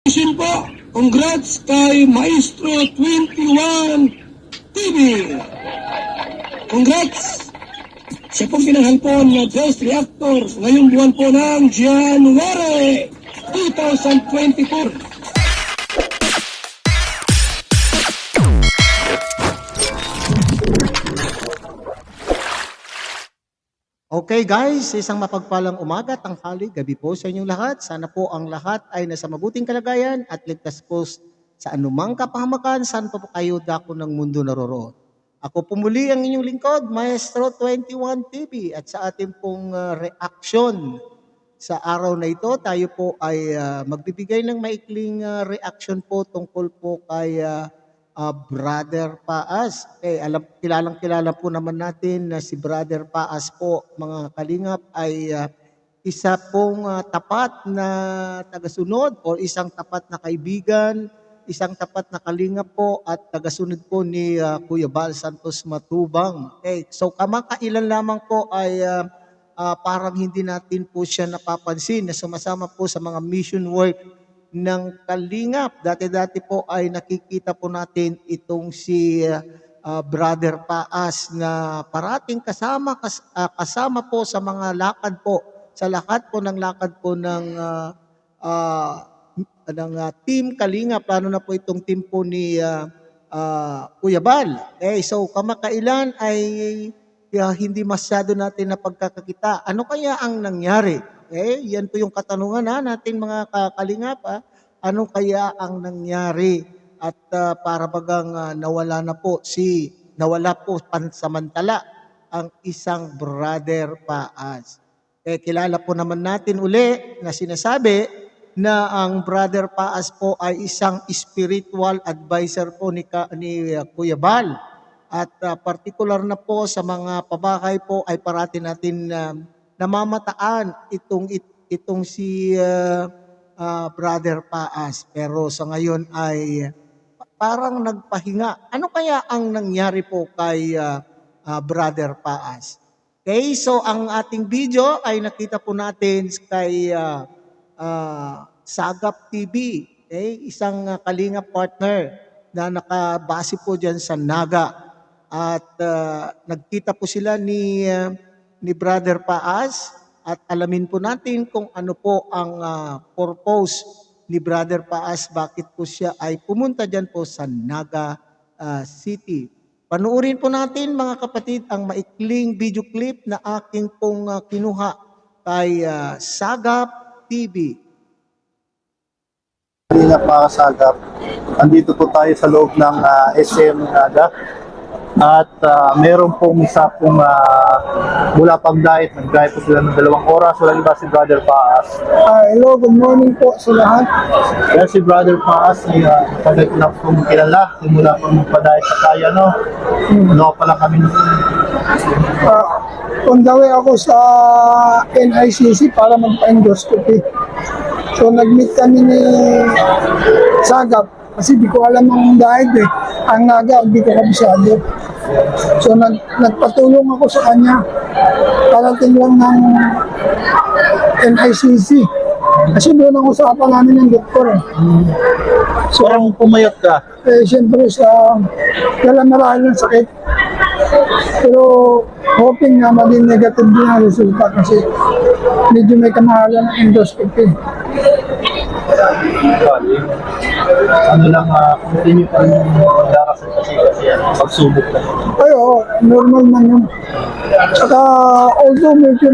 Congratulations po! Congrats kay Maestro 21 TV! Congrats! Siya pong pinanghalpon na Best Reactor ngayong buwan po ng January 2024. Okay guys, isang mapagpalang umaga, tanghali, gabi po sa inyong lahat. Sana po ang lahat ay nasa mabuting kalagayan at ligtas po sa anumang kapahamakan saan pa po kayo dako ng mundo naroroon. Ako po muli ang inyong lingkod, Maestro 21 TV, at sa ating pong reaction sa araw na ito, tayo po ay magbibigay ng maikling reaction po tungkol po kay Brother Paas. Kilalang-kilala po naman natin na si Brother Paas po, mga kalingap, ay isa pong tapat na tagasunod o isang tapat na kaibigan, isang tapat na kalingap po at tagasunod po ni Kuya Bal Santos Matubang. Okay, so kamakailan lamang po ay parang hindi natin po siya napapansin na sumasama po sa mga mission work ng kalingap. Dati-dati po ay nakikita po natin itong si Brother Paas na parating kasama po sa mga lakad po, sa lahat po ng lakad po ng Team Kalingap, lalo na po itong team po ni Kuya Bal. Okay, so kamakailan ay hindi masyado natin napagkakakita. Ano kaya ang nangyari? Yan po yung katanungan natin mga kalingap. Ano kaya ang nangyari? At para bagang nawala po pansamantala ang isang Brother Paas. Kilala po naman natin uli na sinasabi na ang Brother Paas po ay isang spiritual advisor po ni Kuya Bal. At particular na po sa mga pabahay po ay parati natin namamataan itong si Brother Paas. Pero sa ngayon ay parang nagpahinga. Ano kaya ang nangyari po kay Brother Paas? Okay, so ang ating video ay nakita po natin kay Sagap TV. Okay, isang kalingap partner na nakabase po dyan sa Naga. At nagkita po sila ni Brother Paas at alamin po natin kung ano po ang purpose ni Brother Paas, bakit po siya ay pumunta dyan po sa Naga City. Panuorin po natin mga kapatid ang maikling video clip na aking pong kinuha kay Sagap TV. Kanina pa Sagap, andito po tayo sa loob ng SM Naga. At meron pong isa pong mula pag-diet, nag-diet po sila ng 2 oras, walang iba si Brother Paas. Hello, good morning po sa lahat. Yan si Brother Paas, ay tagal ko na pong kilala, simula pong magpa-diet sa kaya, no? Ano pala kami nung On the way ako sa NICC para magpa-endoscopy. So nag-meet kami ni Sagap kasi di ko alam ang diet eh. Ang Naga, hindi ko kabisado. So nagpatulong ako sa kanya. Parating lang ng NICC. Kasi doon ang usapan namin ng doktor eh. So, parang pumayat ka? Siyempre sa marahil ng sakit. Pero hoping na maging negative din ang resulta kasi medyo may kamahalan ng endoscopy. Ano lang, continue pa yung pagdarasal kasi pagsubok na. Ay, normal man yun. Saka although medyo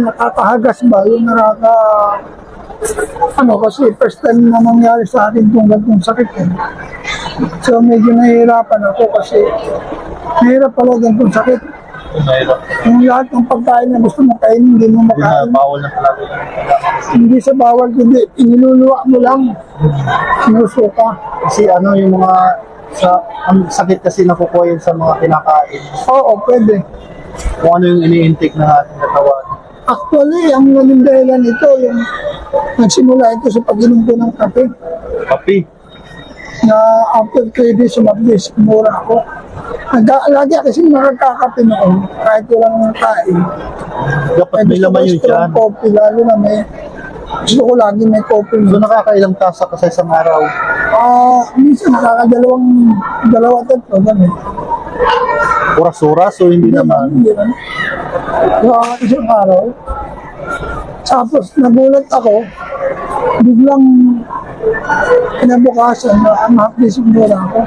nakakahagas ba, yung kasi first time na nangyari sa akin kung ganitong sakit eh. So medyo nahihirapan ako kasi mahirap pala ganitong sakit. Yung lahat ng pagkain na gusto mo kainin, hindi mo makain. Bawal na talaga. Hindi sa bawal, hindi. Iniluluwa mo lang. Sinusuka. Kasi yung mga ang sakit kasi nakukuha yun sa mga kinakain. Oo, pwede. Kung ano yung ini-intake na ating katawan. Actually, ang naging dahilan ito, yung nagsimula ito sa pag-inom ko ng kape. Kape. Na after 3 days, sumablis, mura ako. Lagi kasi nakakakape noon, kahit walang kain. Dapat may laman yun dyan. Coffee, lalo na may Gusto ko lagi may coping. So nakakailang tasa ka sa isang araw? Minsan dalawa tatlo, ganun. Oras-oras o hindi naman? Hindi naman. Isang araw. Tapos nagulat ako, biglang kinabukasan na mahapdisip ako.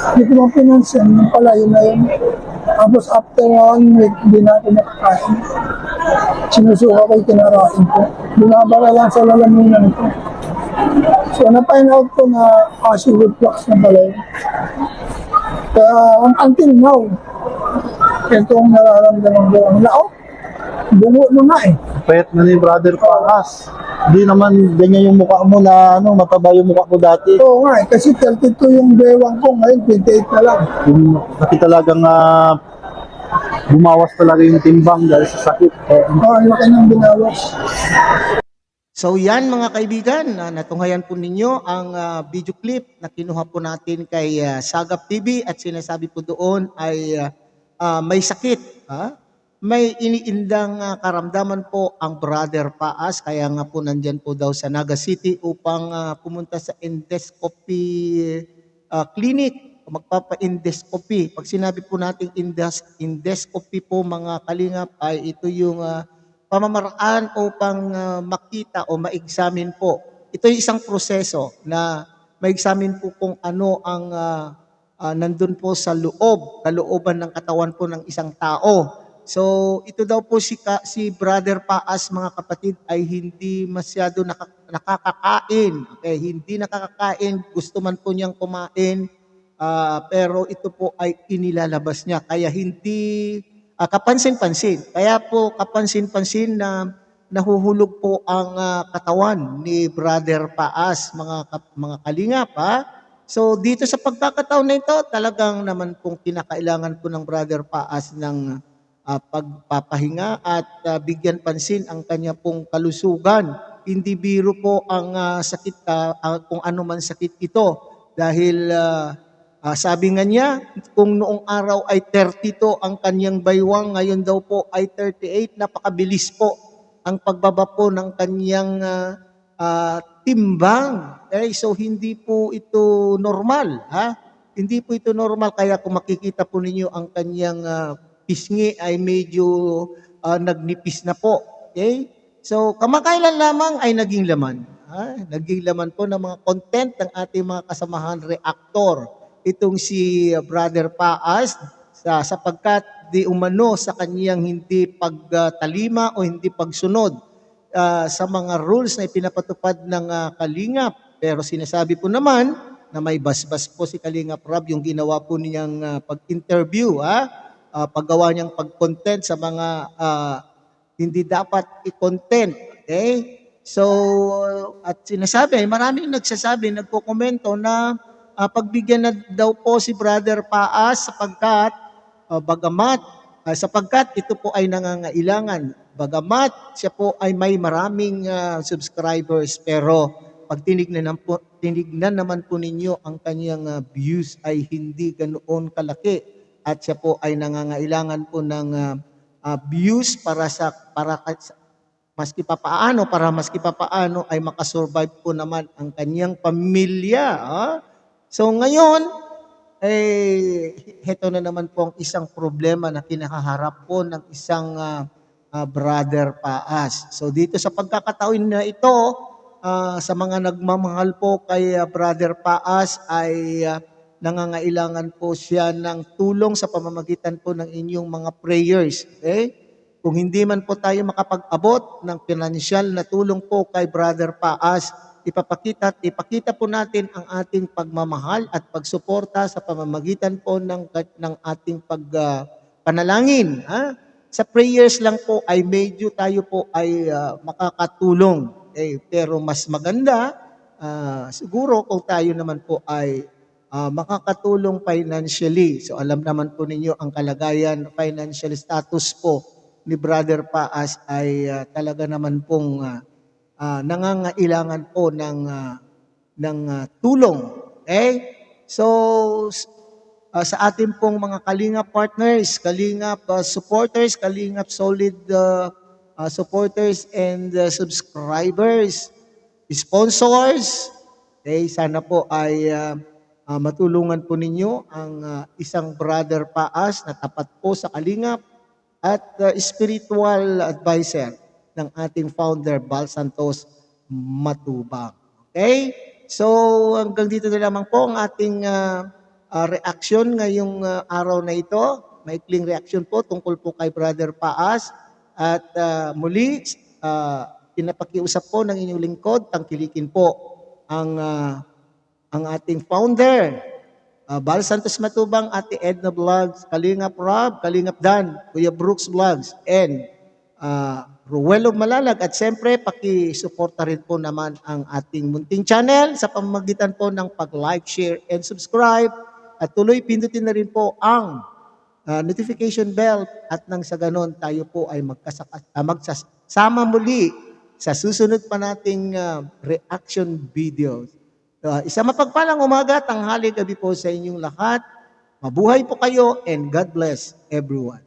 Hindi ko mapinansin, yung pala yun na yun. Tapos after 1 week, hindi na ako nakakain. Sinusuka ko yung kinarain ko. Bumabara lang sa lalamunan ko. So na-find out ko na acid reflux na pala yun. Kaya until now, ito ang nararamdaman ko. Ang laot, bungo na nga eh. Payat na ni Brother Paas. Hindi naman ganyan yung mukha mo na mataba yung mukha mo dati. Oo nga eh, kasi 32 yung bewang ko, ngayon 28 na lang. Yung nakita talagang bumawas talaga yung timbang dahil sa sakit. Ang laki ng binawas. So yan mga kaibigan, natunghayan po ninyo ang video clip na kinuha po natin kay Sagap TV at sinasabi po doon ay may sakit. May iniindang karamdaman po ang Brother Paas, kaya nga po nandyan po daw sa Naga City upang pumunta sa endoscopy clinic, magpapa-endoscopy. Pag sinabi po natin endoscopy po mga kalingap ay ito yung pamamaraan upang makita o ma-examine po. Ito yung isang proseso na ma-examine po kung ano ang nandun po sa kalooban ng katawan po ng isang tao. So, ito daw po si Brother Paas, mga kapatid, ay hindi masyado nakakakain. Okay, hindi nakakakain, gusto man po niyang kumain, pero ito po ay inilalabas niya. Kaya hindi kapansin-pansin. Kaya po kapansin-pansin na nahuhulog po ang katawan ni Brother Paas, mga kalingap. So, dito sa pagkakataon na ito, talagang naman pong kinakailangan po ng Brother Paas ng pagpapahinga at bigyan pansin ang kanya pong kalusugan. Hindi biro po ang sakit, kung ano man sakit ito. Dahil sabi nga niya, kung noong araw ay 32 ang kanyang baywang, ngayon daw po ay 38, napakabilis po ang pagbaba po ng kanyang timbang. Okay? So hindi po ito normal. Hindi po ito normal, kaya kung makikita po ninyo ang kanyang pisngi ay medyo nagnipis na po. Okay? So, kamakailan lamang ay naging laman. Naging laman po ng mga content ng ating mga kasamahan reactor. Itong si Brother Paas, sapagkat di umano sa kanyang hindi pagtalima o hindi pagsunod sa mga rules na ipinapatupad ng Kalingap. Pero sinasabi po naman na may basbas po si Kalingap Rob yung ginawa po niyang pag-interview, paggawa niyang pag-content sa mga hindi dapat i-content. Okay? So, at sinasabi, maraming nagsasabi, nagko-komento na pagbigyan na daw po si Brother Paas sapagkat ito po ay nangangailangan. Bagamat siya po ay may maraming subscribers, pero pag tinignan naman po ninyo ang kanyang views ay hindi ganoon kalaki. At siya po ay nangangailangan po ng views para maski papaano ay makasurvive po naman ang kanyang pamilya. So ngayon, heto na naman po ang isang problema na kinakaharap po ng isang Brother Paas. So dito sa pagkakataon na ito, sa mga nagmamahal po kay Brother Paas ay nangangailangan po siya ng tulong sa pamamagitan po ng inyong mga prayers. Okay? Kung hindi man po tayo makapag-abot ng financial na tulong po kay Brother Paas, ipakita po natin ang ating pagmamahal at pagsuporta sa pamamagitan po ng ating panalangin. Sa prayers lang po ay medyo tayo po ay makakatulong. Pero mas maganda, siguro kung tayo naman po ay makakatulong financially. So alam naman po ninyo ang kalagayan, financial status po ni Brother Paas ay talaga naman pong nangangailangan po ng tulong. Okay? So sa ating pong mga Kalingap partners, Kalingap supporters, Kalingap solid supporters and subscribers, sponsors. Okay, sana po ay matulungan po ninyo ang isang brother Paas na tapat po sa Kalingap at spiritual advisor ng ating founder Bal Santos Matubang. Okay? So hanggang dito na lamang po ang ating reaction ngayong araw na ito. Maikling reaction po tungkol po kay Brother Paas. At muli, pinapakiusap po ng inyong lingkod, tangkilikin po ang ating founder, Bal Santos Matubang, Ate Edna Vlogs, Kalingap Rob, Kalingap Dan, Kuya Brooks Vlogs, and Ruelo Malalag. At siyempre, pakisuporta rin po naman ang ating munting channel sa pamamagitan po ng pag-like, share, and subscribe. At tuloy pindutin na rin po ang notification bell at nang sa ganon tayo po ay magsasama muli sa susunod pa nating reaction videos. Isang mapagpalang umaga, tanghali, gabi po sa inyong lahat. Mabuhay po kayo and God bless everyone.